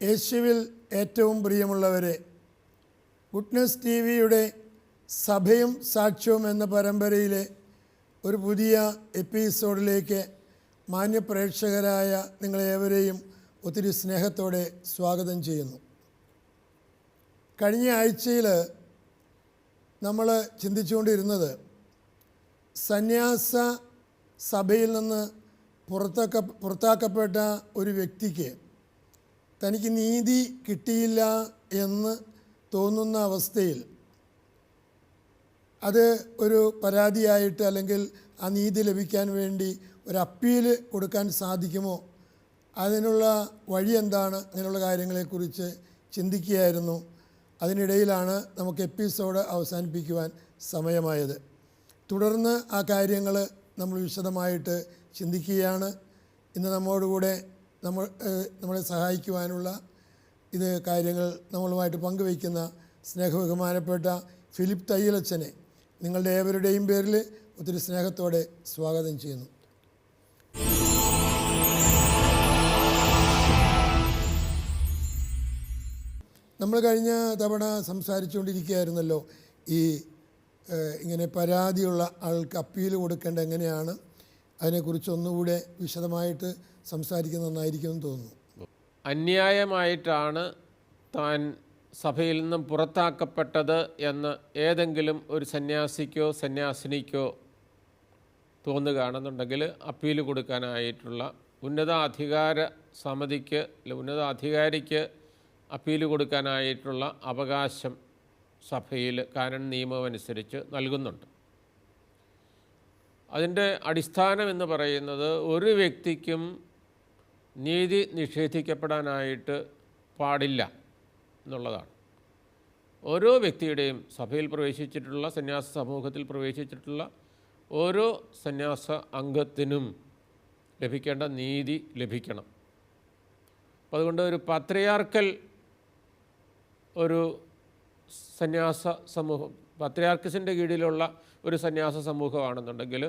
യേശുവിൽ ഏറ്റവും പ്രിയമുള്ളവരെ, ഗുഡ്നസ് ടി വിയുടെ സഭയും സാക്ഷ്യവും എന്ന പരമ്പരയിലെ ഒരു പുതിയ എപ്പിസോഡിലേക്ക് മാന്യപ്രേക്ഷകരായ നിങ്ങളേവരെയും ഒത്തിരി സ്നേഹത്തോടെ സ്വാഗതം ചെയ്യുന്നു. കഴിഞ്ഞ ആഴ്ചയിൽ നമ്മൾ ചിന്തിച്ചുകൊണ്ടിരുന്നത് സന്യാസ സഭയിൽ നിന്ന് പുറത്താക്കപ്പെട്ട ഒരു വ്യക്തിക്ക് തനിക്ക് നീതി കിട്ടിയില്ല എന്ന് തോന്നുന്ന അവസ്ഥയിൽ അത് ഒരു പരാതിയായിട്ട് അല്ലെങ്കിൽ ആ നീതി ലഭിക്കാൻ വേണ്ടി ഒരു അപ്പീൽ കൊടുക്കാൻ സാധിക്കുമോ, അതിനുള്ള വഴി എന്താണ്, അങ്ങനെയുള്ള കാര്യങ്ങളെക്കുറിച്ച് ചിന്തിക്കുകയായിരുന്നു. അതിനിടയിലാണ് നമുക്ക് എപ്പിസോഡ് അവസാനിപ്പിക്കുവാൻ സമയമായത്. തുടർന്ന് ആ കാര്യങ്ങൾ നമ്മൾ വിശദമായിട്ട് ചിന്തിക്കുകയാണ്. ഇന്ന് നമ്മോടുകൂടെ നമ്മളെ സഹായിക്കുവാനുള്ള കാര്യങ്ങൾ നമ്മളുമായിട്ട് പങ്കുവയ്ക്കുന്ന സ്നേഹബഹുമാനപ്പെട്ട ഫിലിപ്പ് തയ്യലച്ചനെ നിങ്ങളുടെ ഏവരുടെയും പേരിൽ ഒത്തിരി സ്നേഹത്തോടെ സ്വാഗതം ചെയ്യുന്നു. നമ്മൾ കഴിഞ്ഞ തവണ സംസാരിച്ചുകൊണ്ടിരിക്കുകയായിരുന്നല്ലോ, ഇങ്ങനെ പരാതിയുള്ള ആൾക്ക് അപ്പീൽ കൊടുക്കേണ്ട എങ്ങനെയാണ്, അതിനെക്കുറിച്ച് ഒന്നുകൂടെ വിശദമായിട്ട് സംസാരിക്കുന്നത് നന്നായിരിക്കുമെന്ന് തോന്നുന്നു. അന്യായമായിട്ടാണ് താൻ സഭയിൽ നിന്നും പുറത്താക്കപ്പെട്ടത് എന്ന് ഏതെങ്കിലും ഒരു സന്യാസിക്കോ സന്യാസിനിക്കോ തോന്നുകയാണെന്നുണ്ടെങ്കിൽ അപ്പീൽ കൊടുക്കാനായിട്ടുള്ള ഉന്നതാധികാര സമിതിക്ക്, ഉന്നതാധികാരിക്ക് അപ്പീൽ കൊടുക്കാനായിട്ടുള്ള അവകാശം സഭയിൽ കാനൻ നിയമം അനുസരിച്ച് നൽകുന്നുണ്ട്. അതിൻ്റെ അടിസ്ഥാനം എന്ന് പറയുന്നത് ഒരു വ്യക്തിക്കും നീതി നിഷേധിക്കപ്പെടാനായിട്ട് പാടില്ല എന്നുള്ളതാണ്. ഓരോ വ്യക്തിയുടെയും സഭയിൽ പ്രവേശിച്ചിട്ടുള്ള, സന്യാസ സമൂഹത്തിൽ പ്രവേശിച്ചിട്ടുള്ള ഓരോ സന്യാസ അംഗത്തിനും ലഭിക്കേണ്ട നീതി ലഭിക്കണം. അപ്പം അതുകൊണ്ട് ഒരു പാത്രിയാർക്കൽ ഒരു സന്യാസ സമൂഹം, പാത്രിയാർക്കസിൻ്റെ കീഴിലുള്ള ഒരു സന്യാസ സമൂഹമാണെന്നുണ്ടെങ്കിൽ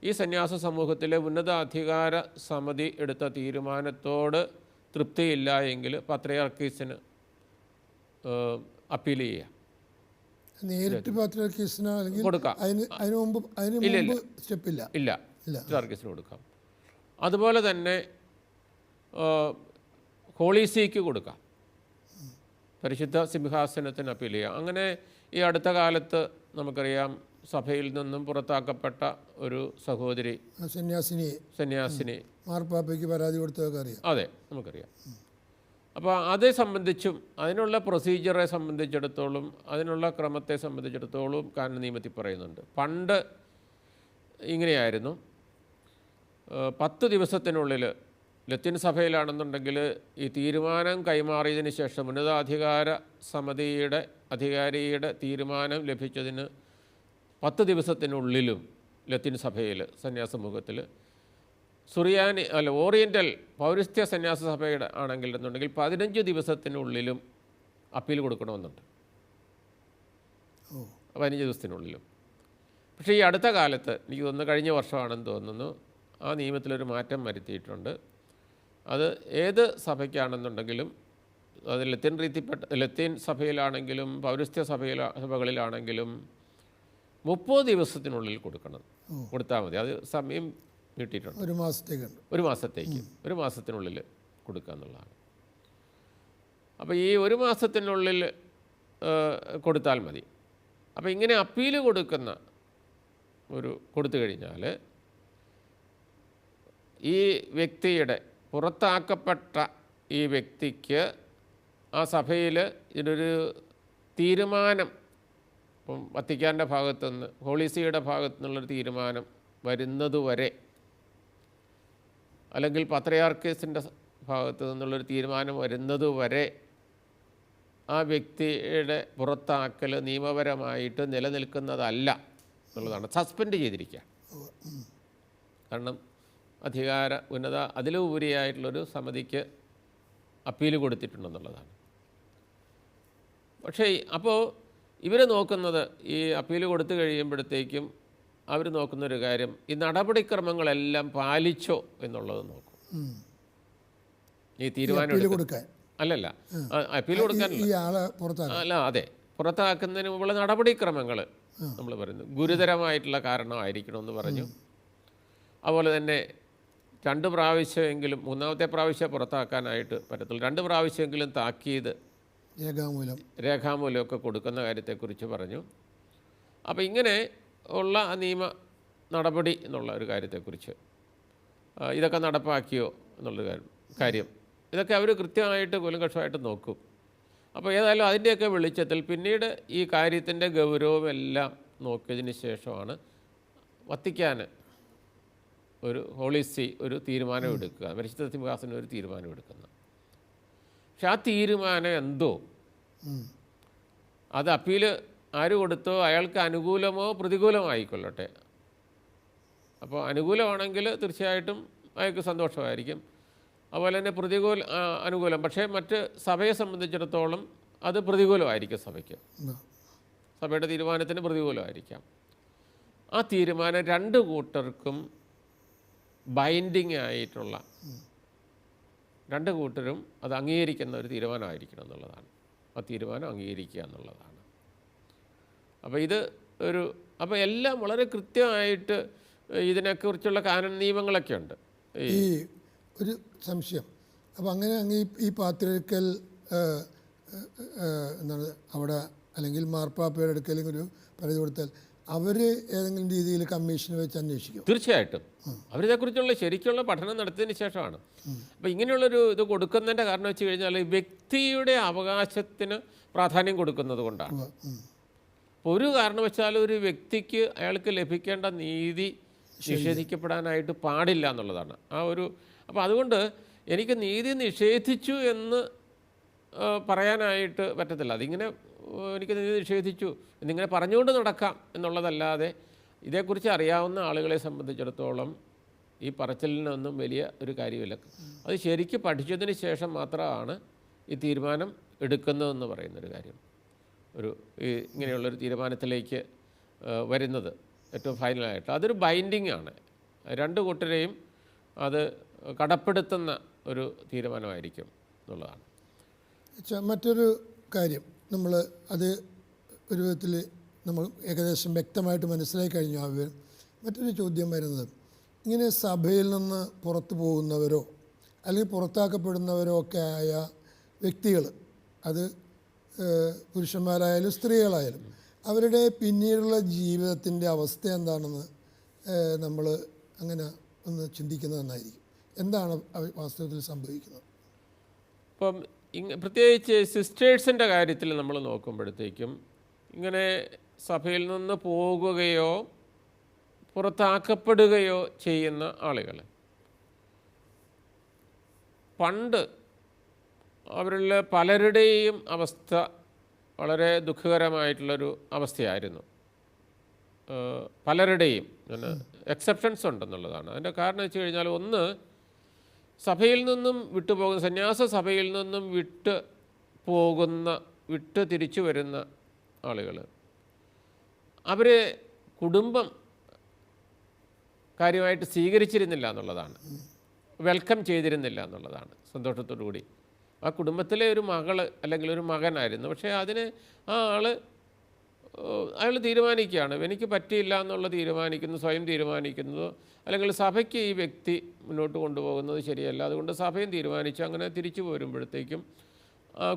ഈ സന്യാസ സമൂഹത്തിലെ ഉന്നതാധികാര സമിതി എടുത്ത തീരുമാനത്തോട് തൃപ്തിയില്ല എങ്കിൽ പാത്രിയാർക്കീസിന് അപ്പീൽ ചെയ്യാം. നേരിട്ട് പാത്രിയാർക്കീസിന് കൊടുക്കാം. ഇല്ല, പാത്രിയാർക്കീസിന് കൊടുക്കാം. അതുപോലെ തന്നെ ഹോളിസിക്ക് കൊടുക്കാം, പരിശുദ്ധ സിംഹാസനത്തിന് അപ്പീൽ ചെയ്യാം. അങ്ങനെ ഈ അടുത്ത കാലത്ത് നമുക്കറിയാം, സഭയിൽ നിന്നും പുറത്താക്കപ്പെട്ട ഒരു സഹോദരി സന്യാസിനി മാർപ്പാപ്പയ്ക്ക് പരാതി കൊടുത്തതൊക്കെ അറിയാം. അതെ, നമുക്കറിയാം. അപ്പോൾ അതേ സംബന്ധിച്ചും അതിനുള്ള പ്രൊസീജിയറെ സംബന്ധിച്ചിടത്തോളം, അതിനുള്ള ക്രമത്തെ സംബന്ധിച്ചിടത്തോളം കാനൻ നിയമത്തിൽ പറയുന്നുണ്ട്. പണ്ട് ഇങ്ങനെയായിരുന്നു, 10 ദിവസത്തിനുള്ളിൽ ലത്തീൻ സഭയിലാണെന്നുണ്ടെങ്കിൽ ഈ തീരുമാനം കൈമാറിയതിന് ശേഷം ഉന്നതാധികാര സമിതിയുടെ അധികാരിയുടെ തീരുമാനം ലഭിച്ചതിന് 10 ദിവസത്തിനുള്ളിലും ലത്തീൻ സഭയിൽ, സന്യാസമൂഹത്തിൽ, സുറിയാനി ഓറിയൻ്റൽ പൗരസ്ത്യ സന്യാസ സഭയുടെ ആണെങ്കിൽ എന്നുണ്ടെങ്കിൽ 15 ദിവസത്തിനുള്ളിലും അപ്പീൽ കൊടുക്കണമെന്നുണ്ട്. 15 ദിവസത്തിനുള്ളിലും. പക്ഷേ ഈ അടുത്ത കാലത്ത്, എനിക്ക് തോന്നുന്നു കഴിഞ്ഞ വർഷമാണെന്ന് തോന്നുന്നു, ആ നിയമത്തിലൊരു മാറ്റം വരുത്തിയിട്ടുണ്ട്. അത് ഏത് സഭയ്ക്കാണെന്നുണ്ടെങ്കിലും, അത് ലത്തീൻ സഭയിലാണെങ്കിലും പൗരസ്ത്യ സഭകളിലാണെങ്കിലും 30 ദിവസത്തിനുള്ളിൽ കൊടുത്താൽ മതി. അത് സമയം നീട്ടിയിട്ടുണ്ട്. ഒരു മാസത്തിനുള്ളിൽ കൊടുക്കുക എന്നുള്ളതാണ്. അപ്പോൾ ഈ ഒരു മാസത്തിനുള്ളിൽ കൊടുത്താൽ മതി. അപ്പോൾ ഇങ്ങനെ അപ്പീൽ കൊടുത്തു കഴിഞ്ഞാൽ ഈ വ്യക്തിയുടെ, പുറത്താക്കപ്പെട്ട ഈ വ്യക്തിക്ക് ആ സഭയിൽ ഇതിനൊരു തീരുമാനം, ഇപ്പം വത്തിക്കാൻ്റെ ഭാഗത്തുനിന്ന്, ഹോളിസിയുടെ ഭാഗത്തു നിന്നുള്ളൊരു തീരുമാനം വരുന്നതുവരെ, അല്ലെങ്കിൽ പാത്രിയാർക്കീസിൻ്റെ ഭാഗത്തു നിന്നുള്ളൊരു തീരുമാനം വരുന്നതുവരെ ആ വ്യക്തിയുടെ പുറത്താക്കൽ നിയമപരമായിട്ട് നിലനിൽക്കുന്നതല്ല എന്നുള്ളതാണ്. സസ്പെൻഡ് ചെയ്തിരിക്കുക. കാരണം അതിലുപരിയായിട്ടുള്ളൊരു സമിതിക്ക് അപ്പീൽ കൊടുത്തിട്ടുണ്ടെന്നുള്ളതാണ്. പക്ഷേ അപ്പോൾ ഇവർ നോക്കുന്നത്, ഈ അപ്പീൽ കൊടുത്തു കഴിയുമ്പോഴത്തേക്കും അവർ നോക്കുന്നൊരു കാര്യം, ഈ നടപടിക്രമങ്ങളെല്ലാം പാലിച്ചോ എന്നുള്ളത് നോക്കും. ഈ തീരുമാനം അല്ലല്ല, അപ്പീൽ കൊടുക്കാനല്ല. ഈ ആളെ പുറത്താക്കുക. അല്ല, അതെ, പുറത്താക്കുന്നതിന് മുമ്പുള്ള നടപടിക്രമങ്ങൾ നമ്മൾ പറയുന്നു. ഗുരുതരമായിട്ടുള്ള കാരണമായിരിക്കണമെന്ന് പറഞ്ഞു. അതുപോലെ തന്നെ 2 പ്രാവശ്യമെങ്കിലും, 3-ാമത്തെ പ്രാവശ്യം പുറത്താക്കാനായിട്ട് പറ്റത്തുള്ളൂ, 2 പ്രാവശ്യമെങ്കിലും താക്കീത് രേഖാമൂലമൊക്കെ കൊടുക്കുന്ന കാര്യത്തെക്കുറിച്ച് പറഞ്ഞു. അപ്പോൾ ഇങ്ങനെ ഉള്ള നിയമ നടപടി എന്നുള്ള ഒരു കാര്യത്തെക്കുറിച്ച്, ഇതൊക്കെ നടപ്പാക്കിയോ എന്നുള്ളൊരു കാര്യം, ഇതൊക്കെ അവർ കൃത്യമായിട്ട് കൂലങ്കഷമായിട്ട് നോക്കും. അപ്പോൾ ഏതായാലും അതിൻ്റെയൊക്കെ വെളിച്ചത്തിൽ പിന്നീട് ഈ കാര്യത്തിൻ്റെ ഗൗരവമെല്ലാം നോക്കിയതിന് ശേഷമാണ് വത്തിക്കാൻ ഒരു ഹോളി സീ ഒരു തീരുമാനമെടുക്കുക, പരിശുദ്ധ സിംഹാസനം ഒരു തീരുമാനമെടുക്കുന്നത്. പക്ഷെ ആ തീരുമാനം എന്തോ, അത് അപ്പീൽ ആര് കൊടുത്തോ അയാൾക്ക് അനുകൂലമോ പ്രതികൂലമോ ആയിക്കൊള്ളട്ടെ. അപ്പോൾ അനുകൂലമാണെങ്കിൽ തീർച്ചയായിട്ടും അയാൾക്ക് സന്തോഷമായിരിക്കും. അതുപോലെ തന്നെ അനുകൂലം, പക്ഷേ മറ്റ് സഭയെ സംബന്ധിച്ചിടത്തോളം അത് പ്രതികൂലമായിരിക്കും. സഭയുടെ തീരുമാനത്തിന് പ്രതികൂലമായിരിക്കാം. ആ തീരുമാനം 2 കൂട്ടർക്കും ബൈൻഡിങ് ആയിട്ടുള്ള, 2 കൂട്ടരും അത് അംഗീകരിക്കുന്ന ഒരു തീരുമാനമായിരിക്കണം എന്നുള്ളതാണ്. ആ തീരുമാനം അംഗീകരിക്കുക എന്നുള്ളതാണ്. അപ്പോൾ ഇത് അപ്പോൾ എല്ലാം വളരെ കൃത്യമായിട്ട് ഇതിനെക്കുറിച്ചുള്ള കാനൻ നിയമങ്ങളൊക്കെ ഉണ്ട്. ഈ ഒരു സംശയം, അപ്പോൾ അങ്ങനെ അങ്ങ് ഈ പാത്രികൽ എന്താണ് അവിടെ അല്ലെങ്കിൽ മാർപ്പാപ്പയുടെ അടുക്കൽ ഒരു പരാതി കൊടുത്താൽ അവർ ഏതെങ്കിലും രീതിയിൽ കമ്മീഷൻ വെച്ച് അന്വേഷിക്കും? തീർച്ചയായിട്ടും അവരിതേക്കുറിച്ചുള്ള ശരിക്കുള്ള പഠനം നടത്തിയതിന് ശേഷമാണ്. അപ്പോൾ ഇങ്ങനെയുള്ളൊരു ഇത് കൊടുക്കുന്നതിൻ്റെ കാരണം വെച്ച് കഴിഞ്ഞാൽ വ്യക്തിയുടെ അവകാശത്തിന് പ്രാധാന്യം കൊടുക്കുന്നത് കൊണ്ടാണ്. ഒരു കാരണവശാലും ഒരു വ്യക്തിക്ക് അയാൾക്ക് ലഭിക്കേണ്ട നീതി നിഷേധിക്കപ്പെടാനായിട്ട് പാടില്ല എന്നുള്ളതാണ് അപ്പോൾ അതുകൊണ്ട് എനിക്ക് നീതി നിഷേധിച്ചു എന്ന് പറയാനായിട്ട് പറ്റത്തില്ല. അതിങ്ങനെ എനിക്ക് നീതി നിഷേധിച്ചു എന്നിങ്ങനെ പറഞ്ഞുകൊണ്ട് നടക്കാം എന്നുള്ളതല്ലാതെ ഇതേക്കുറിച്ച് അറിയാവുന്ന ആളുകളെ സംബന്ധിച്ചിടത്തോളം ഈ പറച്ചിലിനൊന്നും വലിയ ഒരു കാര്യമില്ല. അത് ശരിക്കും പഠിച്ചതിന് ശേഷം മാത്രമാണ് ഈ തീരുമാനം എടുക്കുന്നതെന്ന് പറയുന്നൊരു കാര്യം. ഇങ്ങനെയുള്ളൊരു തീരുമാനത്തിലേക്ക് വരുന്നത് ഏറ്റവും ഫൈനലായിട്ട് അതൊരു ബൈൻഡിങ് ആണ്. 2 കൂട്ടരെയും അത് കടപ്പെടുത്തുന്ന ഒരു തീരുമാനമായിരിക്കും എന്നുള്ളതാണ്. മറ്റൊരു കാര്യം, നമ്മൾ അത് ഒരു വിധത്തിൽ നമ്മൾ ഏകദേശം വ്യക്തമായിട്ട് മനസ്സിലാക്കി കഴിഞ്ഞു. മറ്റൊരു ചോദ്യം വരുന്നത്, ഇങ്ങനെ സഭയിൽ നിന്ന് പുറത്തു പോകുന്നവരോ അല്ലെങ്കിൽ പുറത്താക്കപ്പെടുന്നവരോ ഒക്കെ ആയ വ്യക്തികൾ, അത് പുരുഷന്മാരായാലും സ്ത്രീകളായാലും, അവരുടെ പിന്നീടുള്ള ജീവിതത്തിൻ്റെ അവസ്ഥ എന്താണെന്ന് നമ്മൾ അങ്ങനെ ഒന്ന് ചിന്തിക്കുന്നത് നന്നായിരിക്കും. എന്താണ് വാസ്തവത്തിൽ സംഭവിക്കുന്നത്? ഇപ്പം പ്രത്യേകിച്ച് സിസ്റ്റേഴ്സിൻ്റെ കാര്യത്തിൽ നമ്മൾ നോക്കുമ്പോഴത്തേക്കും ഇങ്ങനെ സഭയിൽ നിന്ന് പോകുകയോ പുറത്താക്കപ്പെടുകയോ ചെയ്യുന്ന ആളുകൾ പണ്ട് അവരിൽ പലരുടെയും അവസ്ഥ വളരെ ദുഃഖകരമായിട്ടുള്ളൊരു അവസ്ഥയായിരുന്നു. പലരുടെയും എക്സെപ്ഷൻസ് ഉണ്ടെന്നുള്ളതാണ്. അതിൻ്റെ കാരണം വെച്ച് കഴിഞ്ഞാൽ, ഒന്ന്, സഭയിൽ നിന്നും വിട്ടുപോകുന്ന, സന്യാസ സഭയിൽ നിന്നും വിട്ട് തിരിച്ചു വരുന്ന ആളുകൾ, അവരെ കുടുംബം കാര്യമായിട്ട് സ്വീകരിച്ചിരുന്നില്ല എന്നുള്ളതാണ്, വെൽക്കം ചെയ്തിരുന്നില്ല എന്നുള്ളതാണ്. സന്തോഷത്തോടു കൂടി ആ കുടുംബത്തിലെ ഒരു മകൾ അല്ലെങ്കിൽ ഒരു മകനായിരുന്നു, പക്ഷേ അതിന് അയാൾ തീരുമാനിക്കുകയാണ്, എനിക്ക് പറ്റിയില്ല എന്നുള്ള സ്വയം തീരുമാനിക്കുന്നത്, അല്ലെങ്കിൽ സഭയ്ക്ക് ഈ വ്യക്തി മുന്നോട്ട് കൊണ്ടുപോകുന്നത് ശരിയല്ല, അതുകൊണ്ട് സഭയും തീരുമാനിച്ച് അങ്ങനെ തിരിച്ചു പോരുമ്പോഴത്തേക്കും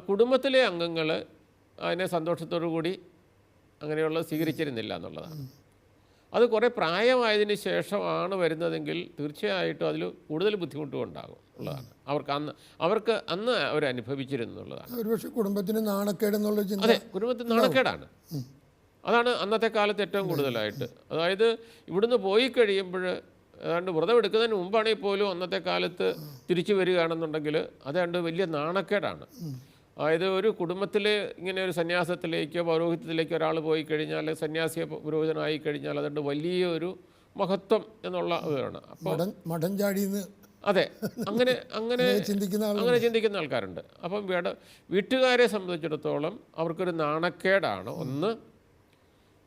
കുടുംബത്തിലെ അംഗങ്ങൾ അതിനെ സന്തോഷത്തോടു കൂടി അങ്ങനെയുള്ള സ്വീകരിച്ചിരുന്നില്ല എന്നുള്ളതാണ്. അത് കുറേ പ്രായമായതിന് ശേഷമാണ് വരുന്നതെങ്കിൽ തീർച്ചയായിട്ടും അതിൽ കൂടുതൽ ബുദ്ധിമുട്ടും ഉണ്ടാകും ഉള്ളതാണ്. അവർക്ക് അന്ന് അവർ അനുഭവിച്ചിരുന്നുള്ളതാണ്. ഒരുപക്ഷെ കുടുംബത്തിന് നാണക്കേടെന്നുള്ള ചിന്ത. അതെ, കുടുംബത്തിന് നാണക്കേടാണ്. അതാണ് അന്നത്തെ കാലത്ത് ഏറ്റവും കൂടുതലായിട്ട്. അതായത് ഇവിടുന്ന് പോയി കഴിയുമ്പോൾ, ഏതാണ്ട് വ്രതം എടുക്കുന്നതിന് മുമ്പാണെങ്കിൽ പോലും അന്നത്തെ കാലത്ത് തിരിച്ചു വരികയാണെന്നുണ്ടെങ്കിൽ അതാണ്ട് വലിയ നാണക്കേടാണ്. അതായത് ഒരു കുടുംബത്തിൽ ഇങ്ങനെ ഒരു സന്യാസത്തിലേക്കോ പൗരോഹിത്യത്തിലേക്കോ ഒരാൾ പോയി കഴിഞ്ഞാൽ, സന്യാസിയ പുരോഹിതനായി കഴിഞ്ഞാൽ അതുകൊണ്ട് വലിയൊരു മഹത്വം എന്നുള്ള ഇതാണ്. അപ്പോൾ മഠം ചാടിയെന്ന്, അതെ, അങ്ങനെ ചിന്തിക്കുന്ന ആൾക്കാരുണ്ട്. അപ്പം വീട്ടുകാരെ സംബന്ധിച്ചിടത്തോളം അവർക്കൊരു നാണക്കേടാണ്, ഒന്ന്.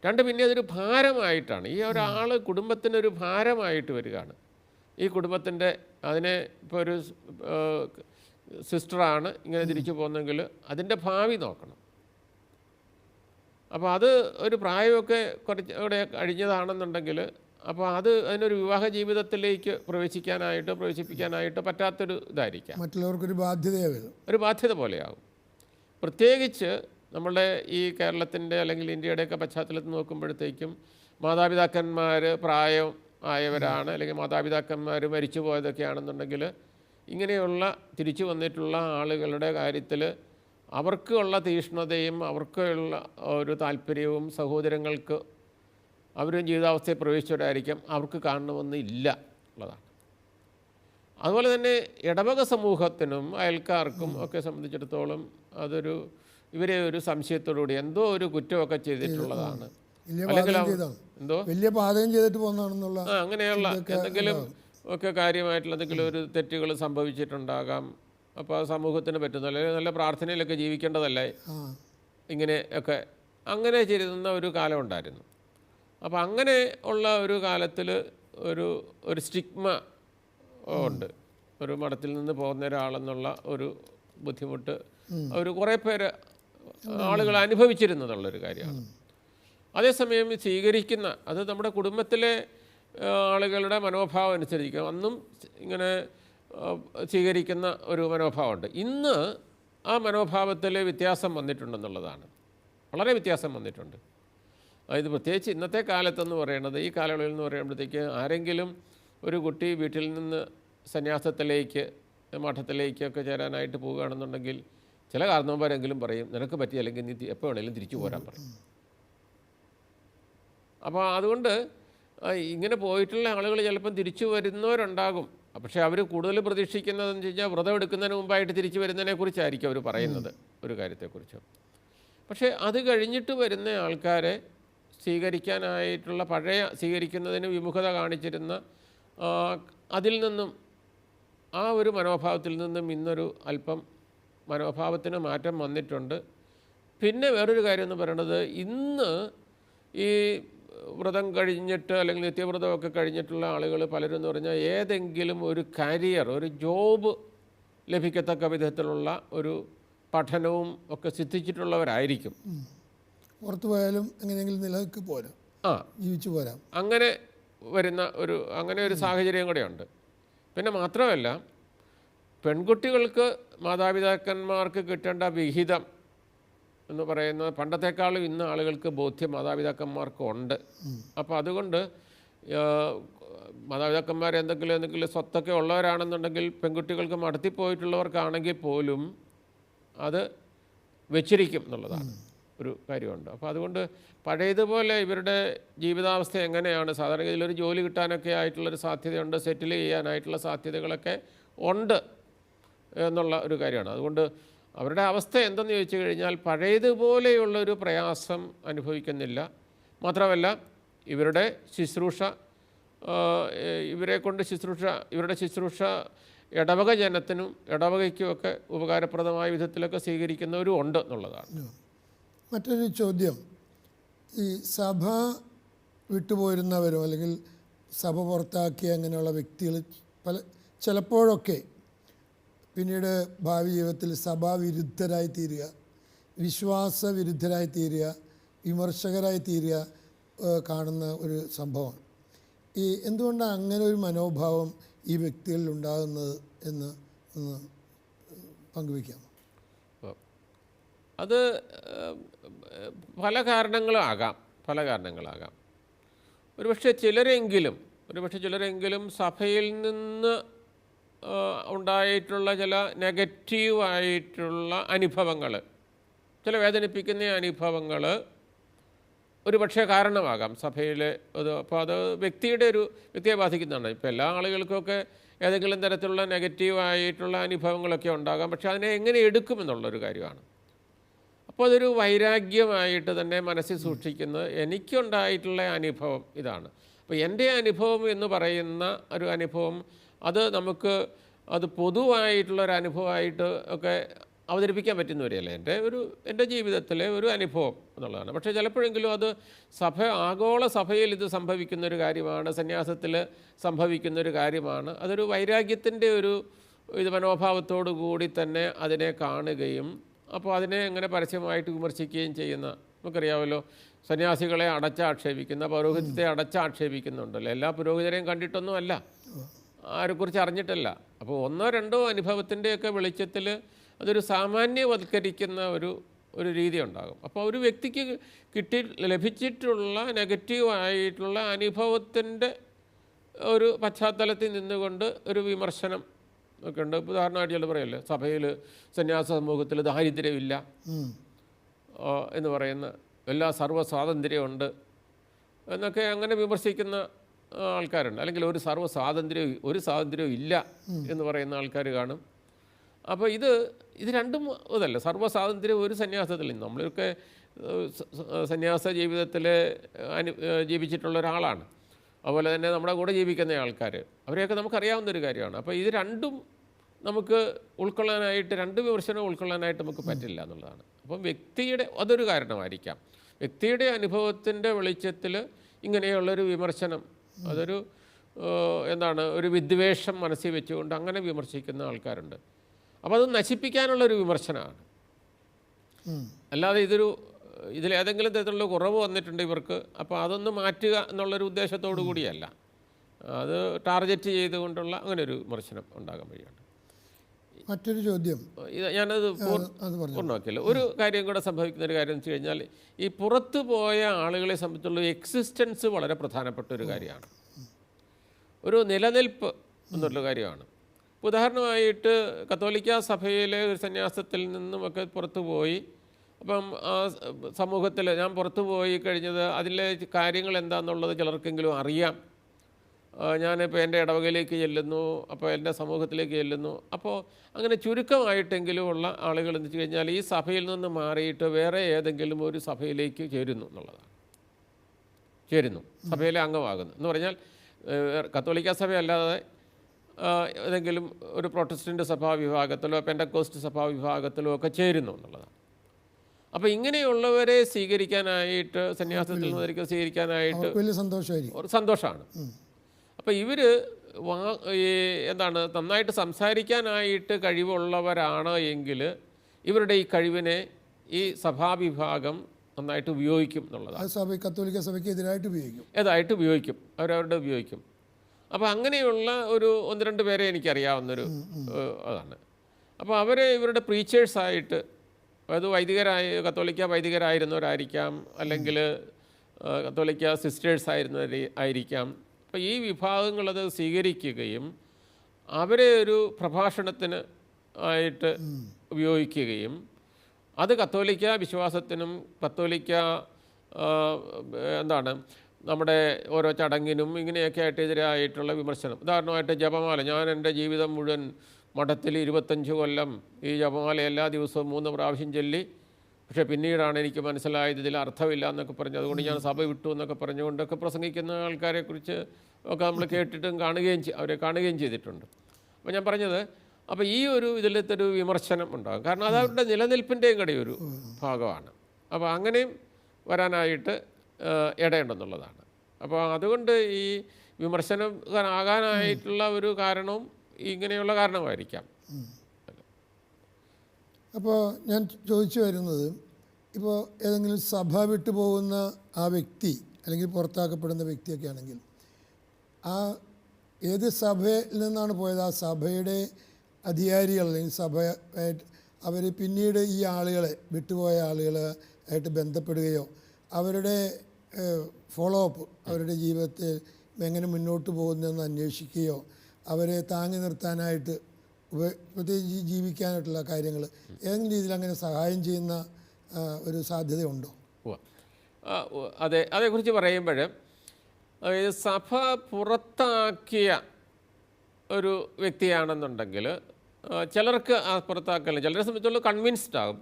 2, പിന്നെ അതൊരു ഭാരമായിട്ടാണ്. ഈ ഒരാൾ കുടുംബത്തിനൊരു ഭാരമായിട്ട് വരികയാണ്. ഈ കുടുംബത്തിൻ്റെ അതിനെ ഇപ്പോൾ ഒരു സിസ്റ്ററാണ് ഇങ്ങനെ തിരിച്ചു പോകുന്നതെങ്കിൽ അതിൻ്റെ ഭാവി നോക്കണം. അപ്പോൾ അത് ഒരു പ്രായമൊക്കെ കുറച്ച് ഇവിടെ കഴിഞ്ഞതാണെന്നുണ്ടെങ്കിൽ അപ്പോൾ അതിനൊരു വിവാഹ ജീവിതത്തിലേക്ക് പ്രവേശിപ്പിക്കാനായിട്ട് പറ്റാത്തൊരു ഇതായിരിക്കാം, മറ്റുള്ളവർക്കൊരു ബാധ്യതയാവും, ഒരു ബാധ്യത പോലെയാകും. പ്രത്യേകിച്ച് നമ്മളുടെ ഈ കേരളത്തിൻ്റെ അല്ലെങ്കിൽ ഇന്ത്യയുടെയൊക്കെ പശ്ചാത്തലത്തിൽ നോക്കുമ്പോഴത്തേക്കും മാതാപിതാക്കന്മാർ പ്രായം ആയവരാണ്, അല്ലെങ്കിൽ മാതാപിതാക്കന്മാർ മരിച്ചു പോയതൊക്കെയാണെന്നുണ്ടെങ്കിൽ ഇങ്ങനെയുള്ള തിരിച്ചു വന്നിട്ടുള്ള ആളുകളുടെ കാര്യത്തിൽ അവർക്കുള്ള തീഷ്ണതയും അവർക്കുള്ള ഒരു താല്പര്യവും സഹോദരങ്ങൾക്ക് അവരും ജീവിതാവസ്ഥയെ പ്രവേശിച്ചവരായിരിക്കാം, അവർക്ക് കാണണമെന്നില്ല ഉള്ളതാണ്. അതുപോലെ തന്നെ ഇടവക സമൂഹത്തിനും അയൽക്കാർക്കും ഒക്കെ സംബന്ധിച്ചിടത്തോളം ഇവരെ ഒരു സംശയത്തോടുകൂടി എന്തോ ഒരു കുറ്റമൊക്കെ ചെയ്തിട്ടുള്ളതാണ്, അല്ലെങ്കിൽ എന്തോ വലിയ പാതകം ചെയ്തിട്ട് പോകുന്നതാണെന്നുള്ള അങ്ങനെയുള്ള എന്തെങ്കിലും ഒക്കെ കാര്യമായിട്ടുള്ള എന്തെങ്കിലും ഒരു തെറ്റുകൾ സംഭവിച്ചിട്ടുണ്ടാകാം. അപ്പോൾ ആ സമൂഹത്തിന് പറ്റുന്ന അല്ലെങ്കിൽ നല്ല പ്രാർത്ഥനയിലൊക്കെ ജീവിക്കേണ്ടതല്ലേ, ഇങ്ങനെയൊക്കെ അങ്ങനെ ചെയ്തിരുന്ന ഒരു കാലം ഉണ്ടായിരുന്നു. അപ്പോൾ അങ്ങനെ ഉള്ള ഒരു കാലത്തിൽ ഒരു സ്റ്റിഗ്മ ഉണ്ട്, ഒരു മഠത്തിൽ നിന്ന് പോകുന്ന ഒരാളെന്നുള്ള ഒരു ബുദ്ധിമുട്ട് കുറേ പേര് ആളുകൾ അനുഭവിച്ചിരുന്നതുള്ളൊരു കാര്യമാണ്. അതേസമയം സ്വീകരിക്കുന്ന അത് നമ്മുടെ കുടുംബത്തിലെ ആളുകളുടെ മനോഭാവം അനുസരിക്കും, അന്നും ഇങ്ങനെ സ്വീകരിക്കുന്ന ഒരു മനോഭാവമുണ്ട്. ഇന്ന് ആ മനോഭാവത്തിൽ വ്യത്യാസം വന്നിട്ടുണ്ടെന്നുള്ളതാണ്, വളരെ വ്യത്യാസം വന്നിട്ടുണ്ട്. അതായത് പ്രത്യേകിച്ച് ഇന്നത്തെ കാലത്തെന്ന് പറയുന്നത്, ഈ കാലയളവിൽ എന്ന് പറയുമ്പോഴത്തേക്ക് ആരെങ്കിലും ഒരു കുട്ടി വീട്ടിൽ നിന്ന് സന്യാസത്തിലേക്ക് മഠത്തിലേക്കൊക്കെ ചേരാനായിട്ട് പോവുകയാണെന്നുണ്ടെങ്കിൽ ചില കാരണവന്മാരെങ്കിലും പറയും നിനക്ക് പറ്റിയല്ലെങ്കിൽ നീ എപ്പോൾ വേണമെങ്കിലും തിരിച്ചു പോരാൻ പറയും. അപ്പോൾ അതുകൊണ്ട് ഇങ്ങനെ പോയിട്ടുള്ള ആളുകൾ ചിലപ്പം തിരിച്ചു വരുന്നവരുണ്ടാകും. പക്ഷേ അവർ കൂടുതൽ പ്രതീക്ഷിക്കുന്നതെന്ന് വെച്ച് കഴിഞ്ഞാൽ വ്രതം എടുക്കുന്നതിന് മുമ്പായിട്ട് തിരിച്ചു വരുന്നതിനെക്കുറിച്ചായിരിക്കും അവർ പറയുന്നത്, ഒരു കാര്യത്തെക്കുറിച്ച്. പക്ഷേ അത് കഴിഞ്ഞിട്ട് വരുന്ന ആൾക്കാരെ സ്വീകരിക്കാനായിട്ടുള്ള സ്വീകരിക്കുന്നതിന് വിമുഖത കാണിച്ചിരുന്ന അതിൽ നിന്നും ആ ഒരു മനോഭാവത്തിൽ നിന്നും ഇന്നൊരു അല്പം മനോഭാവത്തിന് മാറ്റം വന്നിട്ടുണ്ട്. പിന്നെ വേറൊരു കാര്യം എന്ന് പറയുന്നത്, ഇന്ന് ഈ വ്രതം കഴിഞ്ഞിട്ട് അല്ലെങ്കിൽ നിത്യവ്രതമൊക്കെ കഴിഞ്ഞിട്ടുള്ള ആളുകൾ പലരും എന്ന് പറഞ്ഞാൽ ഏതെങ്കിലും ഒരു കരിയർ, ഒരു ജോബ് ലഭിക്കത്തക്ക വിധത്തിലുള്ള ഒരു പഠനവും ഒക്കെ സിദ്ധിച്ചിട്ടുള്ളവരായിരിക്കും. പുറത്തു പോയാലും എങ്ങനെയെങ്കിലും നിലനിൽക്ക് പോരാ, ജീവിച്ചു പോരാം, അങ്ങനെ വരുന്ന അങ്ങനെ ഒരു സാഹചര്യം കൂടെയുണ്ട്. പിന്നെ മാത്രമല്ല, പെൺകുട്ടികൾക്ക് മാതാപിതാക്കന്മാർക്ക് കിട്ടേണ്ട വിഹിതം എന്ന് പറയുന്നത് പണ്ടത്തെക്കാളും ഇന്ന് ആളുകൾക്ക് ബോധ്യം മാതാപിതാക്കന്മാർക്കുണ്ട്. അപ്പോൾ അതുകൊണ്ട് മാതാപിതാക്കന്മാർ എന്തെങ്കിലും സ്വത്തൊക്കെ ഉള്ളവരാണെന്നുണ്ടെങ്കിൽ പെൺകുട്ടികൾക്ക് മടത്തിപ്പോയിട്ടുള്ളവർക്കാണെങ്കിൽ പോലും അത് വെച്ചിരിക്കും എന്നുള്ളതാണ് ഒരു കാര്യമുണ്ട്. അപ്പോൾ അതുകൊണ്ട് പഴയതുപോലെ ഇവരുടെ ജീവിതാവസ്ഥ എങ്ങനെയാണ്, സാധാരണ ഇതിലൊരു ജോലി കിട്ടാനൊക്കെ ആയിട്ടുള്ളൊരു സാധ്യതയുണ്ട്, സെറ്റിൽ ചെയ്യാനായിട്ടുള്ള സാധ്യതകളൊക്കെ ഉണ്ട് എന്നുള്ള ഒരു കാര്യമാണ്. അതുകൊണ്ട് അവരുടെ അവസ്ഥ എന്തെന്ന് ചോദിച്ചു കഴിഞ്ഞാൽ പഴയതുപോലെയുള്ളൊരു പ്രയാസം അനുഭവിക്കുന്നില്ല. മാത്രമല്ല ഇവരുടെ ശുശ്രൂഷ ഇവരുടെ ശുശ്രൂഷ ഇടവക ജനത്തിനും ഇടവകയ്ക്കുമൊക്കെ ഉപകാരപ്രദമായ വിധത്തിലൊക്കെ സ്വീകരിക്കുന്നവരും ഉണ്ട് എന്നുള്ളതാണ്. മറ്റൊരു ചോദ്യം, ഈ സഭ വിട്ടുപോയിരുന്നവരോ അല്ലെങ്കിൽ സഭ പുറത്താക്കിയ അങ്ങനെയുള്ള വ്യക്തികൾ ചിലപ്പോഴൊക്കെ പിന്നീട് ഭാവി ജീവിതത്തിൽ സഭാവിരുദ്ധരായി തീരുക, വിശ്വാസവിരുദ്ധരായി തീരുക, വിമർശകരായി തീരുക കാണുന്ന ഒരു സംഭവമാണ്. എന്തുകൊണ്ടാണ് അങ്ങനെ ഒരു മനോഭാവം ഈ വ്യക്തികളിൽ ഉണ്ടാകുന്നത് എന്ന് ഒന്ന് പങ്കുവയ്ക്കാമോ? അത് പല കാരണങ്ങളാകാം. ഒരുപക്ഷെ ചിലരെങ്കിലും സഭയിൽ നിന്ന് ഉണ്ടായിട്ടുള്ള ചില നെഗറ്റീവായിട്ടുള്ള അനുഭവങ്ങൾ, ചില വേദനിപ്പിക്കുന്ന അനുഭവങ്ങൾ ഒരുപക്ഷെ കാരണമാകാം സഭയിലെ അപ്പോൾ അത് വ്യക്തിയെ ബാധിക്കുന്നതാണ്. ഇപ്പോൾ എല്ലാ ആളുകൾക്കൊക്കെ ഏതെങ്കിലും തരത്തിലുള്ള നെഗറ്റീവായിട്ടുള്ള അനുഭവങ്ങളൊക്കെ ഉണ്ടാകാം. പക്ഷേ അതിനെ എങ്ങനെ എടുക്കുമെന്നുള്ളൊരു കാര്യമാണ്. അപ്പോൾ അതൊരു വൈരാഗ്യമായിട്ട് തന്നെ മനസ്സിൽ സൂക്ഷിക്കുന്നത്. എനിക്കുണ്ടായിട്ടുള്ള അനുഭവം ഇതാണ്. അപ്പോൾ എൻ്റെ അനുഭവം എന്ന് പറയുന്ന ഒരു അനുഭവം അത് പൊതുവായിട്ടുള്ളൊരു അനുഭവമായിട്ട് ഒക്കെ അവതരിപ്പിക്കാൻ പറ്റുന്ന വരെയല്ല എൻ്റെ ജീവിതത്തിലെ ഒരു അനുഭവം എന്നുള്ളതാണ്. പക്ഷേ ചിലപ്പോഴെങ്കിലും അത് ആഗോള സഭയിൽ ഇത് സംഭവിക്കുന്നൊരു കാര്യമാണ്, സന്യാസത്തിൽ സംഭവിക്കുന്നൊരു കാര്യമാണ്. അതൊരു വൈരാഗ്യത്തിൻ്റെ ഇത് മനോഭാവത്തോടു കൂടി തന്നെ അതിനെ കാണുകയും അപ്പോൾ അതിനെ അങ്ങനെ പരസ്യമായിട്ട് വിമർശിക്കുകയും ചെയ്യുന്ന, നമുക്കറിയാമല്ലോ, സന്യാസികളെ അടച്ചാക്ഷേപിക്കുന്ന, പൗരോഹിത്യത്തെ അടച്ചാക്ഷേപിക്കുന്നുണ്ടല്ലോ. എല്ലാ പുരോഹിതരെയും കണ്ടിട്ടൊന്നും അല്ല, ആരെക്കുറിച്ച് അറിഞ്ഞിട്ടല്ല. അപ്പോൾ ഒന്നോ രണ്ടോ അനുഭവത്തിൻ്റെയൊക്കെ വെളിച്ചത്തിൽ അതൊരു സാമാന്യവൽക്കരിക്കുന്ന ഒരു രീതി ഉണ്ടാകും. അപ്പോൾ ഒരു വ്യക്തിക്ക് ലഭിച്ചിട്ടുള്ള നെഗറ്റീവായിട്ടുള്ള അനുഭവത്തിൻ്റെ ഒരു പശ്ചാത്തലത്തിൽ നിന്നുകൊണ്ട് ഒരു വിമർശനം ഒക്കെ ഉണ്ട്. ഉദാഹരണമായിട്ട് ചില പറയല്ലേ, സഭയിൽ സന്യാസ സമൂഹത്തിൽ ദാരിദ്ര്യമില്ല എന്ന് പറയുന്ന, എല്ലാ സർവ്വ സ്വാതന്ത്ര്യമുണ്ട് എന്നൊക്കെ അങ്ങനെ വിമർശിക്കുന്ന ആൾക്കാരുണ്ട്. അല്ലെങ്കിൽ ഒരു സ്വാതന്ത്ര്യവും ഇല്ല എന്ന് പറയുന്ന ആൾക്കാർ കാണും. അപ്പോൾ ഇത് രണ്ടും ഇതല്ല, സർവ്വ സ്വാതന്ത്ര്യം ഒരു സന്യാസത്തിൽ. നമ്മളൊക്കെ സന്യാസ ജീവിതത്തിൽ ജീവിച്ചിട്ടുള്ള ഒരാളാണ്. അതുപോലെ തന്നെ നമ്മുടെ കൂടെ ജീവിക്കുന്ന ആൾക്കാർ, അവരെയൊക്കെ നമുക്കറിയാവുന്നൊരു കാര്യമാണ്. അപ്പോൾ ഇത് രണ്ടും നമുക്ക് ഉൾക്കൊള്ളാനായിട്ട്, രണ്ട് വിമർശനം ഉൾക്കൊള്ളാനായിട്ട് നമുക്ക് പറ്റില്ല എന്നുള്ളതാണ്. അപ്പം അതൊരു കാരണമായിരിക്കാം. വ്യക്തിയുടെ അനുഭവത്തിൻ്റെ വെളിച്ചത്തിൽ ഇങ്ങനെയുള്ളൊരു വിമർശനം, അതൊരു ഒരു വിദ്വേഷം മനസ്സിൽ വെച്ചുകൊണ്ട് അങ്ങനെ വിമർശിക്കുന്ന ആൾക്കാരുണ്ട്. അപ്പോൾ അത് നശിപ്പിക്കാനുള്ളൊരു വിമർശനമാണ്. അല്ലാതെ ഇതിലേതെങ്കിലും തരത്തിലുള്ള കുറവ് വന്നിട്ടുണ്ട് ഇവർക്ക്, അപ്പോൾ അതൊന്ന് മാറ്റുക എന്നുള്ളൊരു ഉദ്ദേശത്തോടു കൂടിയല്ല, അത് ടാർഗറ്റ് ചെയ്തുകൊണ്ടുള്ള അങ്ങനെ ഒരു വിമർശനം ഉണ്ടാകാൻ വഴിയാണ്. മറ്റൊരു ചോദ്യം, ഞാനത് പൂർണ്ണമാക്കിയല്ലോ. ഒരു കാര്യം കൂടെ സംഭവിക്കുന്ന ഒരു കാര്യം എന്ന് വെച്ച് കഴിഞ്ഞാൽ, ഈ പുറത്തു പോയ ആളുകളെ സംബന്ധിച്ചുള്ള എക്സിസ്റ്റൻസ് വളരെ പ്രധാനപ്പെട്ട ഒരു കാര്യമാണ്, ഒരു നിലനിൽപ്പ് എന്നുള്ള കാര്യമാണ്. ഉദാഹരണമായിട്ട് കത്തോലിക്ക സഭയിലെ ഒരു സന്യാസത്തിൽ നിന്നുമൊക്കെ പുറത്തു പോയി, അപ്പം ആ സമൂഹത്തിൽ ഞാൻ പുറത്തു പോയി കഴിഞ്ഞത് അതിലെ കാര്യങ്ങൾ എന്താണെന്നുള്ളത് ചിലർക്കെങ്കിലും അറിയാം. ഞാനിപ്പോൾ എൻ്റെ ഇടവകയിലേക്ക് ചെല്ലുന്നു, അപ്പോൾ എൻ്റെ സമൂഹത്തിലേക്ക് ചെല്ലുന്നു. അപ്പോൾ അങ്ങനെ ചുരുക്കമായിട്ടെങ്കിലും ഉള്ള ആളുകൾ എന്ന് വെച്ച് കഴിഞ്ഞാൽ ഈ സഭയിൽ നിന്ന് മാറിയിട്ട് വേറെ ഏതെങ്കിലും ഒരു സഭയിലേക്ക് ചേരുന്നു എന്നുള്ളതാണ്. സഭയിലെ അംഗമാകുന്നു എന്ന് പറഞ്ഞാൽ കത്തോലിക്ക സഭയല്ലാതെ ഏതെങ്കിലും ഒരു പ്രൊട്ടസ്റ്റൻ്റ് സഭാവിഭാഗത്തിലോ പെൻ്റക്കോസ്റ്റ് സഭാവിഭാഗത്തിലോ ഒക്കെ ചേരുന്നു എന്നുള്ളതാണ്. അപ്പോൾ ഇങ്ങനെയുള്ളവരെ സ്വീകരിക്കാനായിട്ട്, സന്യാസത്തിൽ നിന്ന് സ്വീകരിക്കാനായിട്ട് വലിയ സന്തോഷമാണ്. അപ്പോൾ ഇവർ നന്നായിട്ട് സംസാരിക്കാനായിട്ട് കഴിവുള്ളവരാണ് എങ്കിൽ ഇവരുടെ ഈ കഴിവിനെ ഈ സഭാവിഭാഗം നന്നായിട്ട് ഉപയോഗിക്കും എന്നുള്ളതാണ്. കത്തോലിക്ക സഭയ്ക്ക് എതിരായിട്ട് ഉപയോഗിക്കും, അവരവരുടെ ഉപയോഗിക്കും. അപ്പോൾ അങ്ങനെയുള്ള ഒന്ന് രണ്ട് പേരെ എനിക്കറിയാവുന്നൊരു അതാണ്. അപ്പോൾ അവരെ ഇവരുടെ പ്രീച്ചേഴ്സായിട്ട്, അത് കത്തോലിക്ക വൈദികരായിരുന്നവരായിരിക്കാം, അല്ലെങ്കിൽ കത്തോലിക്ക സിസ്റ്റേഴ്സ് ആയിരിക്കാം. അപ്പോൾ ഈ വിഭാഗങ്ങളത് സ്വീകരിക്കുകയും അവരെ ഒരു പ്രഭാഷണത്തിന് ആയിട്ട് ഉപയോഗിക്കുകയും അത് കത്തോലിക്ക വിശ്വാസത്തിനും കത്തോലിക്ക നമ്മുടെ ഓരോ ചടങ്ങിനും ഇങ്ങനെയൊക്കെ ആയിട്ട് എതിരായിട്ടുള്ള വിമർശനം. ഉദാഹരണമായിട്ട് ജപമാല, ഞാൻ എൻ്റെ ജീവിതം മുഴുവൻ മഠത്തിൽ 25 കൊല്ലം ഈ ജപമാല എല്ലാ ദിവസവും 3 പ്രാവശ്യം ചൊല്ലി, പക്ഷേ പിന്നീടാണ് എനിക്ക് മനസ്സിലായത് ഇതിൽ അർത്ഥമില്ല എന്നൊക്കെ പറഞ്ഞു, അതുകൊണ്ട് ഞാൻ സഭ വിട്ടു എന്നൊക്കെ പറഞ്ഞുകൊണ്ടൊക്കെ പ്രസംഗിക്കുന്ന ആൾക്കാരെക്കുറിച്ച് ഒക്കെ നമ്മൾ കേട്ടിട്ടും അവരെ കാണുകയും ചെയ്തിട്ടുണ്ട്. അപ്പോൾ ഞാൻ പറഞ്ഞത്, അപ്പോൾ ഈ ഇതിലത്തെ ഒരു വിമർശനം ഉണ്ടാകും, കാരണം അത് അവരുടെ നിലനിൽപ്പിൻ്റെയും കൂടെ ഒരു ഭാഗമാണ്. അപ്പോൾ അങ്ങനെയും വരാനായിട്ട് ഇടയുണ്ടെന്നുള്ളതാണ്. അപ്പോൾ അതുകൊണ്ട് ഈ വിമർശനം ആകാനായിട്ടുള്ള ഒരു കാരണവും ഇങ്ങനെയുള്ള കാരണമായിരിക്കാം. അപ്പോൾ ഞാൻ ചോദിച്ചു വരുന്നത്, ഇപ്പോൾ ഏതെങ്കിലും സഭ വിട്ടു പോകുന്ന ആ വ്യക്തി അല്ലെങ്കിൽ പുറത്താക്കപ്പെടുന്ന വ്യക്തിയൊക്കെ ആണെങ്കിൽ, ഏത് സഭയിൽ നിന്നാണ് പോയത്, ആ സഭയുടെ അധികാരികൾ അല്ലെങ്കിൽ സഭയായിട്ട് അവർ പിന്നീട് ഈ ആളുകളെ, വിട്ടുപോയ ആളുകളായിട്ട് ബന്ധപ്പെടുകയോ അവരുടെ ഫോളോ അപ്പ്, അവരുടെ ജീവിതത്തിൽ എങ്ങനെ മുന്നോട്ട് പോകുന്നതെന്ന് അന്വേഷിക്കുകയോ അവരെ താങ്ങി നിർത്താനായിട്ട് പ്രത്യേകിച്ച് ജീവിക്കാനായിട്ടുള്ള കാര്യങ്ങൾ ഏതെങ്കിലും രീതിയിൽ അങ്ങനെ സഹായം ചെയ്യുന്ന ഒരു സാധ്യതയുണ്ടോ? അതേക്കുറിച്ച് പറയുമ്പോൾ, സഭ പുറത്താക്കിയ ഒരു വ്യക്തിയാണെന്നുണ്ടെങ്കിൽ ചിലർക്ക് ആ പുറത്താക്കല്, ചിലരെ സംബന്ധിച്ചുള്ള കൺവിൻസ്ഡ് ആകും,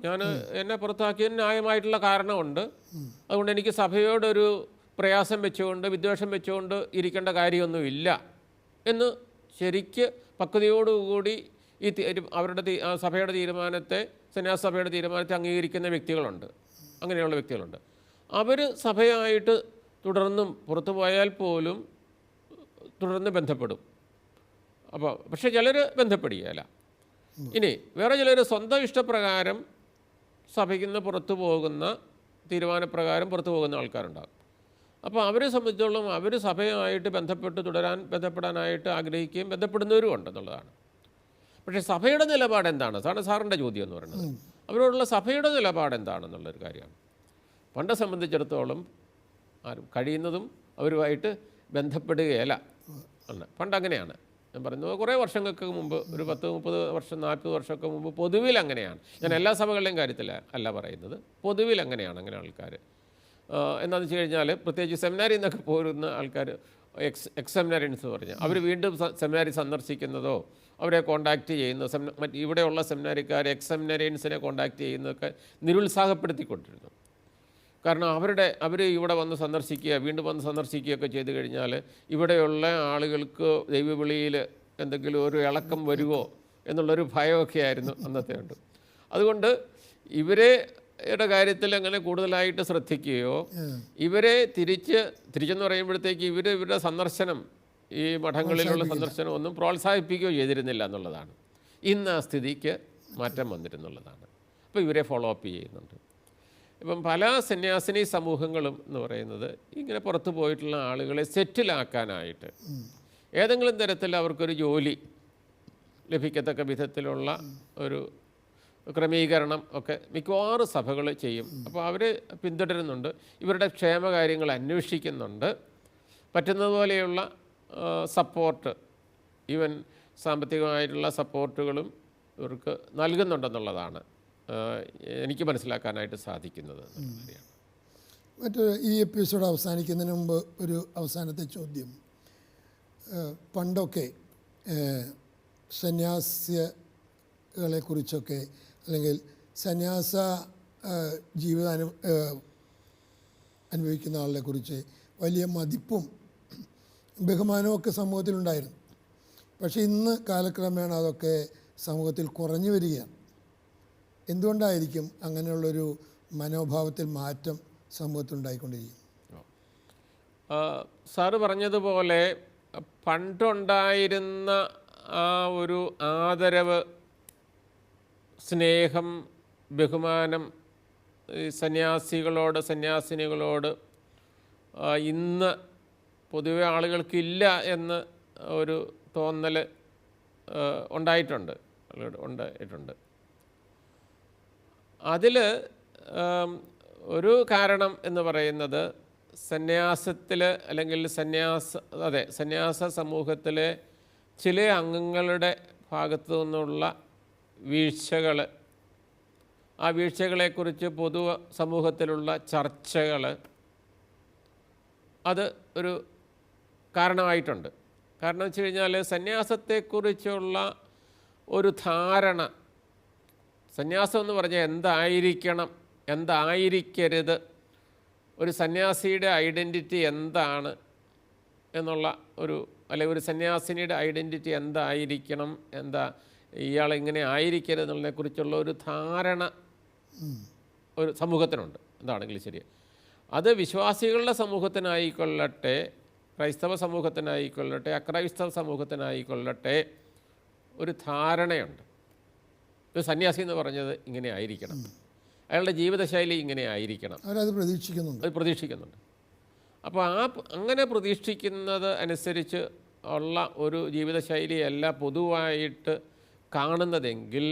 എന്നെ പുറത്താക്കിയതിന് ന്യായമായിട്ടുള്ള കാരണമുണ്ട്, അതുകൊണ്ട് എനിക്ക് സഭയോടൊരു പ്രയാസം വെച്ചുകൊണ്ട് വിദ്വേഷം വെച്ചുകൊണ്ട് ഇരിക്കേണ്ട കാര്യമൊന്നുമില്ല എന്ന് ശരിക്ക് പക്വതയോടുകൂടി അവരുടെ സഭയുടെ തീരുമാനത്തെ, സന്യാസ സഭയുടെ തീരുമാനത്തെ അംഗീകരിക്കുന്ന വ്യക്തികളുണ്ട്. അങ്ങനെയുള്ള വ്യക്തികളുണ്ട്. അവർ സഭയായിട്ട് തുടർന്നും പുറത്തു പോയാൽ പോലും തുടർന്ന് ബന്ധപ്പെടും. പക്ഷേ ചിലർ ബന്ധപ്പെടുകയില്ല. ഇനി വേറെ ചിലർ സ്വന്തം ഇഷ്ടപ്രകാരം സഭയ്ക്ക് നിന്ന് പുറത്തു പോകുന്ന തീരുമാനപ്രകാരം പുറത്തു പോകുന്ന ആൾക്കാരുണ്ടാകും. അപ്പോൾ അവരെ സംബന്ധിച്ചോളം അവർ സഭയുമായിട്ട് ബന്ധപ്പെടാനായിട്ട് ആഗ്രഹിക്കുകയും ബന്ധപ്പെടുന്നവരും ഉണ്ടെന്നുള്ളതാണ്. പക്ഷേ സഭയുടെ നിലപാട് എന്താണ്? അതാണ് സാറിൻ്റെ ചോദ്യം എന്ന് പറയുന്നത്. അവരോടുള്ള സഭയുടെ നിലപാട് എന്താണെന്നുള്ളൊരു കാര്യമാണ്. പണ്ട് സംബന്ധിച്ചിടത്തോളം ആരും കഴിയുന്നതും അവരുമായിട്ട് ബന്ധപ്പെടുകയല്ല. പണ്ട് അങ്ങനെയാണ്. ഞാൻ പറയുന്നത് കുറേ വർഷങ്ങൾക്ക് മുമ്പ്, ഒരു 10-30 വർഷം 40 വർഷമൊക്കെ മുമ്പ് പൊതുവിൽ അങ്ങനെയാണ്. ഞാൻ എല്ലാ സഭകളുടെയും കാര്യത്തിൽ അല്ല പറയുന്നത്, പൊതുവിൽ അങ്ങനെയാണ്. അങ്ങനെ ആൾക്കാർ എന്താണെന്ന് വെച്ച് കഴിഞ്ഞാൽ, പ്രത്യേകിച്ച് സെമിനാരിൽ നിന്നൊക്കെ പോരുന്ന ആൾക്കാർ, എക്സ് സെമിനാരിയൻസ് പറഞ്ഞാൽ അവർ വീണ്ടും സെമിനാരി സന്ദർശിക്കുന്നതോ അവരെ കോൺടാക്റ്റ് ചെയ്യുന്ന ഇവിടെയുള്ള സെമിനാരിക്കാർ എക്സ് സെമിനാരിയൻസിനെ കോൺടാക്റ്റ് ചെയ്യുന്നതൊക്കെ നിരുത്സാഹപ്പെടുത്തിക്കൊണ്ടിരുന്നു. കാരണം അവർ ഇവിടെ വന്ന് വീണ്ടും വന്ന് സന്ദർശിക്കുകയൊക്കെ ചെയ്തു കഴിഞ്ഞാൽ ഇവിടെയുള്ള ആളുകൾക്ക് ദൈവവിളിയിൽ എന്തെങ്കിലും ഒരു ഇളക്കം വരുമോ എന്നുള്ളൊരു ഭയമൊക്കെ ആയിരുന്നു അന്നത്തെ ഉണ്ട്. അതുകൊണ്ട് ഇവരുടെ കാര്യത്തിൽ അങ്ങനെ കൂടുതലായിട്ട് ശ്രദ്ധിക്കുകയോ ഇവരെ തിരിച്ചെന്ന് പറയുമ്പോഴത്തേക്ക് ഇവരുടെ സന്ദർശനം, ഈ മഠങ്ങളിലുള്ള സന്ദർശനം ഒന്നും പ്രോത്സാഹിപ്പിക്കുകയോ ചെയ്തിരുന്നില്ല എന്നുള്ളതാണ്. ഇന്ന് ആ സ്ഥിതിക്ക് മാറ്റം വന്നിരുന്നുള്ളതാണ്. അപ്പോൾ ഇവരെ ഫോളോ അപ്പ് ചെയ്യുന്നുണ്ട്. ഇപ്പം പല സന്യാസിനി സമൂഹങ്ങളും എന്ന് പറയുന്നത് ഇങ്ങനെ പുറത്തു പോയിട്ടുള്ള ആളുകളെ സെറ്റിലാക്കാനായിട്ട് ഏതെങ്കിലും തരത്തിൽ അവർക്കൊരു ജോലി ലഭിക്കത്തക്ക വിധത്തിലുള്ള ഒരു ക്രമീകരണം ഒക്കെ മിക്കവാറും സഭകൾ ചെയ്യും. അപ്പോൾ അവർ പിന്തുടരുന്നുണ്ട്, ഇവരുടെ ക്ഷേമകാര്യങ്ങൾ അന്വേഷിക്കുന്നുണ്ട്, പറ്റുന്നതുപോലെയുള്ള സപ്പോർട്ട്, ഈവൻ സാമ്പത്തികമായിട്ടുള്ള സപ്പോർട്ടുകളും ഇവർക്ക് നൽകുന്നുണ്ടെന്നുള്ളതാണ് എനിക്ക് മനസ്സിലാക്കാനായിട്ട് സാധിക്കുന്നത്. മറ്റൊരു ഈ എപ്പിസോഡ് അവസാനിക്കുന്നതിന് മുമ്പ് ഒരു അവസാനത്തെ ചോദ്യം. പണ്ടൊക്കെ സന്യാസികളെക്കുറിച്ചൊക്കെ അല്ലെങ്കിൽ സന്യാസ ജീവിതം അനുഭവിക്കുന്ന ആളെ കുറിച്ച് വലിയ മതിപ്പും ബഹുമാനവും ഒക്കെ സമൂഹത്തിലുണ്ടായിരുന്നു. പക്ഷേ ഇന്ന് കാലക്രമേണ അതൊക്കെ സമൂഹത്തിൽ കുറഞ്ഞു വരികയാണ്. എന്തുകൊണ്ടായിരിക്കും അങ്ങനെയുള്ളൊരു മനോഭാവത്തിൽ മാറ്റം സമൂഹത്തിലുണ്ടായിക്കൊണ്ടിരിക്കുന്നത്? സാറ് പറഞ്ഞതുപോലെ പണ്ടുണ്ടായിരുന്ന ആ ഒരു ആദരവ്, സ്നേഹം, ബഹുമാനം സന്യാസിനികളോട് ഇന്ന് പൊതുവെ ആളുകൾക്കില്ല എന്ന് ഒരു തോന്നൽ ഉണ്ടായിട്ടുണ്ട്. അതിൽ ഒരു കാരണം എന്ന് പറയുന്നത് സന്യാസത്തിൽ അല്ലെങ്കിൽ സന്യാസ സമൂഹത്തിലെ ചില അംഗങ്ങളുടെ ഭാഗത്തു നിന്നുള്ള വീഴ്ചകൾ, ആ വീഴ്ചകളെക്കുറിച്ച് പൊതു സമൂഹത്തിലുള്ള ചർച്ചകൾ, അത് ഒരു കാരണമായിട്ടുണ്ട്. കാരണം വെച്ച് കഴിഞ്ഞാൽ സന്യാസത്തെക്കുറിച്ചുള്ള ഒരു ധാരണ, സന്യാസം എന്ന് പറഞ്ഞാൽ എന്തായിരിക്കണം, എന്തായിരിക്കരുത്, ഒരു സന്യാസിയുടെ ഐഡൻറ്റിറ്റി എന്താണ് എന്നുള്ള അല്ലെങ്കിൽ ഒരു സന്യാസിനിയുടെ ഐഡൻറ്റിറ്റി എന്തായിരിക്കണം, ഇയാളെങ്ങനെ ആയിരിക്കരുത് എന്നുള്ളതിനെക്കുറിച്ചുള്ള ഒരു ധാരണ ഒരു സമൂഹത്തിനുണ്ട്. എന്താണെങ്കിലും ശരി, അത് വിശ്വാസികളുടെ സമൂഹത്തിനായിക്കൊള്ളട്ടെ, ക്രൈസ്തവ സമൂഹത്തിനായിക്കൊള്ളട്ടെ, അക്രൈസ്തവ സമൂഹത്തിനായിക്കൊള്ളട്ടെ, ഒരു ധാരണയുണ്ട്. ഒരു സന്യാസി എന്ന് പറഞ്ഞത് ഇങ്ങനെ ആയിരിക്കണം, അയാളുടെ ജീവിതശൈലി ഇങ്ങനെ ആയിരിക്കണം, അത് പ്രതീക്ഷിക്കുന്നുണ്ട്. അപ്പോൾ അങ്ങനെ പ്രതീക്ഷിക്കുന്നത് അനുസരിച്ച് ഉള്ള ഒരു ജീവിതശൈലിയല്ല പൊതുവായിട്ട് കാണുന്നതെങ്കിൽ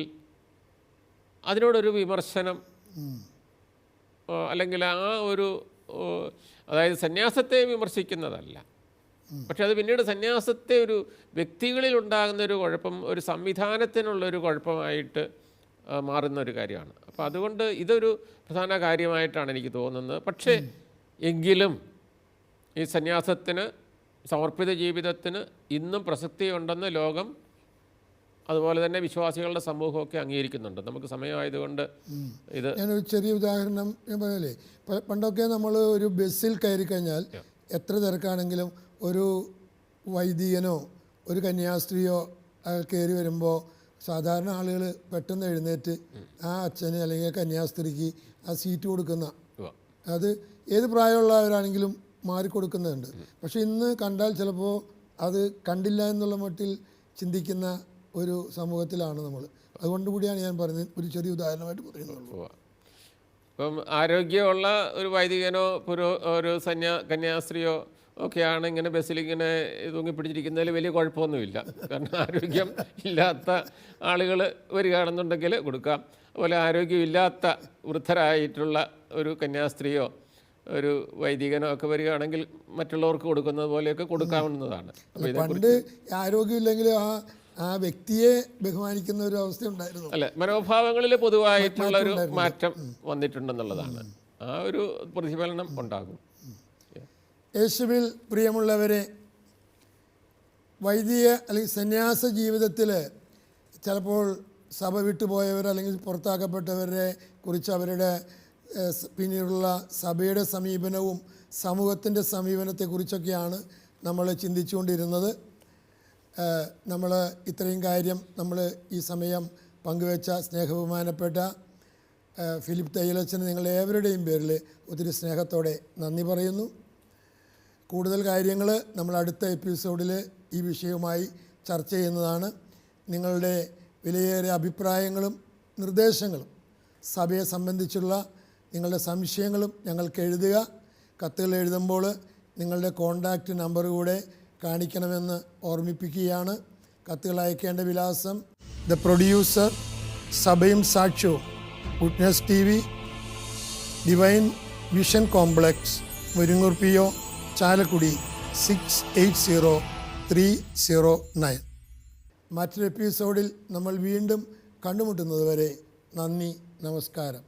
അതിനോടൊരു വിമർശനം, അല്ലെങ്കിൽ അതായത് സന്യാസത്തെ വിമർശിക്കുന്നതല്ല, പക്ഷെ അത് പിന്നീട് സന്യാസത്തെ ഒരു വ്യക്തികളിൽ ഉണ്ടാകുന്നൊരു കുഴപ്പം, ഒരു സംവിധാനത്തിനുള്ളൊരു കുഴപ്പമായിട്ട് മാറുന്ന ഒരു കാര്യമാണ്. അപ്പോൾ അതുകൊണ്ട് ഇതൊരു പ്രധാന കാര്യമായിട്ടാണ് എനിക്ക് തോന്നുന്നത്. പക്ഷേ എങ്കിലും ഈ സന്യാസത്തിന്, സമർപ്പിത ജീവിതത്തിന് ഇന്നും പ്രസക്തിയുണ്ടെന്ന് ലോകം, അതുപോലെ തന്നെ വിശ്വാസികളുടെ സമൂഹമൊക്കെ അംഗീകരിക്കുന്നുണ്ട്. നമുക്ക് സമയമായതുകൊണ്ട് ഞാനൊരു ചെറിയ ഉദാഹരണം ഞാൻ പറയല്ലേ, പണ്ടൊക്കെ നമ്മൾ ഒരു ബസ്സിൽ കയറി കഴിഞ്ഞാൽ എത്ര തിരക്കാണെങ്കിലും ഒരു വൈദികനോ ഒരു കന്യാസ്ത്രീയോ കയറി വരുമ്പോൾ സാധാരണ ആളുകൾ പെട്ടെന്ന് എഴുന്നേറ്റ് ആ അച്ഛന് അല്ലെങ്കിൽ കന്യാസ്ത്രീക്ക് ആ സീറ്റ് കൊടുക്കുന്ന, അത് ഏത് പ്രായമുള്ളവരാണെങ്കിലും മാറിക്കൊടുക്കുന്നുണ്ട്. പക്ഷേ ഇന്ന് കണ്ടാൽ ചിലപ്പോൾ അത് കണ്ടില്ല എന്നുള്ള മട്ടിൽ ചിന്തിക്കുന്ന ഒരു സമൂഹത്തിലാണ് നമ്മൾ. അതുകൊണ്ട് കൂടിയാണ് ഞാൻ പറഞ്ഞത്, ഒരു ചെറിയ ഉദാഹരണമായിട്ട് പറയുന്നത്. ഉവ്വ. ഇപ്പം ആരോഗ്യമുള്ള ഒരു വൈദികനോ ഒരു കന്യാസ്ത്രീയോ ഒക്കെയാണ് ഇങ്ങനെ ബസ്സിലിങ്ങനെ തൂങ്ങിപ്പിടിച്ചിരിക്കുന്നതിൽ വലിയ കുഴപ്പമൊന്നുമില്ല. കാരണം ആരോഗ്യം ഇല്ലാത്ത ആളുകൾ വരികയാണെന്നുണ്ടെങ്കിൽ കൊടുക്കാം. അതുപോലെ ആരോഗ്യമില്ലാത്ത വൃദ്ധരായിട്ടുള്ള ഒരു കന്യാസ്ത്രീയോ ഒരു വൈദികനോ ഒക്കെ വരികയാണെങ്കിൽ മറ്റുള്ളവർക്ക് കൊടുക്കുന്നത് പോലെയൊക്കെ കൊടുക്കാവുന്നതാണ്. അപ്പോൾ പണ്ട് ആരോഗ്യമില്ലെങ്കിൽ ആ വ്യക്തിയെ ബഹുമാനിക്കുന്ന ഒരു അവസ്ഥ ഉണ്ടായിരുന്നു. അല്ല, മനോഭാവങ്ങളിൽ പൊതുവായിട്ടുള്ള ഒരു മാറ്റം വന്നിട്ടുണ്ടെന്നുള്ളതാണ്. ആ ഒരു പ്രതിഫലനം ഉണ്ടാകും. യേശുവിൽ പ്രിയമുള്ളവരെ, വൈദിക അല്ലെങ്കിൽ സന്യാസ ജീവിതത്തിൽ ചിലപ്പോൾ സഭ വിട്ടുപോയവർ അല്ലെങ്കിൽ പുറത്താക്കപ്പെട്ടവരെ കുറിച്ച് അവരുടെ പിന്നീടുള്ള സഭയുടെ സമീപനവും സമൂഹത്തിൻ്റെ സമീപനത്തെക്കുറിച്ചൊക്കെയാണ് നമ്മൾ ചിന്തിച്ചുകൊണ്ടിരുന്നത്. നമ്മൾ ഇത്രയും കാര്യം നമ്മൾ ഈ സമയം പങ്കുവെച്ച സ്നേഹബഹുമാനപ്പെട്ട ഫിലിപ്പ് തയ്യലച്ചന് നിങ്ങളേവരുടെയും പേരിൽ ഒത്തിരി സ്നേഹത്തോടെ നന്ദി പറയുന്നു. കൂടുതൽ കാര്യങ്ങൾ നമ്മൾ അടുത്ത എപ്പിസോഡിൽ ഈ വിഷയവുമായി ചർച്ച ചെയ്യുന്നതാണ്. നിങ്ങളുടെ വിലയേറിയ അഭിപ്രായങ്ങളും നിർദ്ദേശങ്ങളും സഭയെ സംബന്ധിച്ചുള്ള നിങ്ങളുടെ സംശയങ്ങളും ഞങ്ങൾക്ക് എഴുതുക. കത്തുകൾ എഴുതുമ്പോൾ നിങ്ങളുടെ കോൺടാക്റ്റ് നമ്പർ കൂടെ കാണിക്കണമെന്ന് ഓർമ്മിപ്പിക്കുകയാണ്. കത്തുകൾ അയക്കേണ്ട വിലാസം: ദ പ്രൊഡ്യൂസർ, സഭയും സാക്ഷ്യവും, witness TV, divine vision complex, Muringoor PO, Chalakudy 680309. മറ്റൊരു എപ്പിസോഡിൽ നമ്മൾ വീണ്ടും കണ്ടുമുട്ടുന്നത് വരെ നന്ദി, നമസ്കാരം.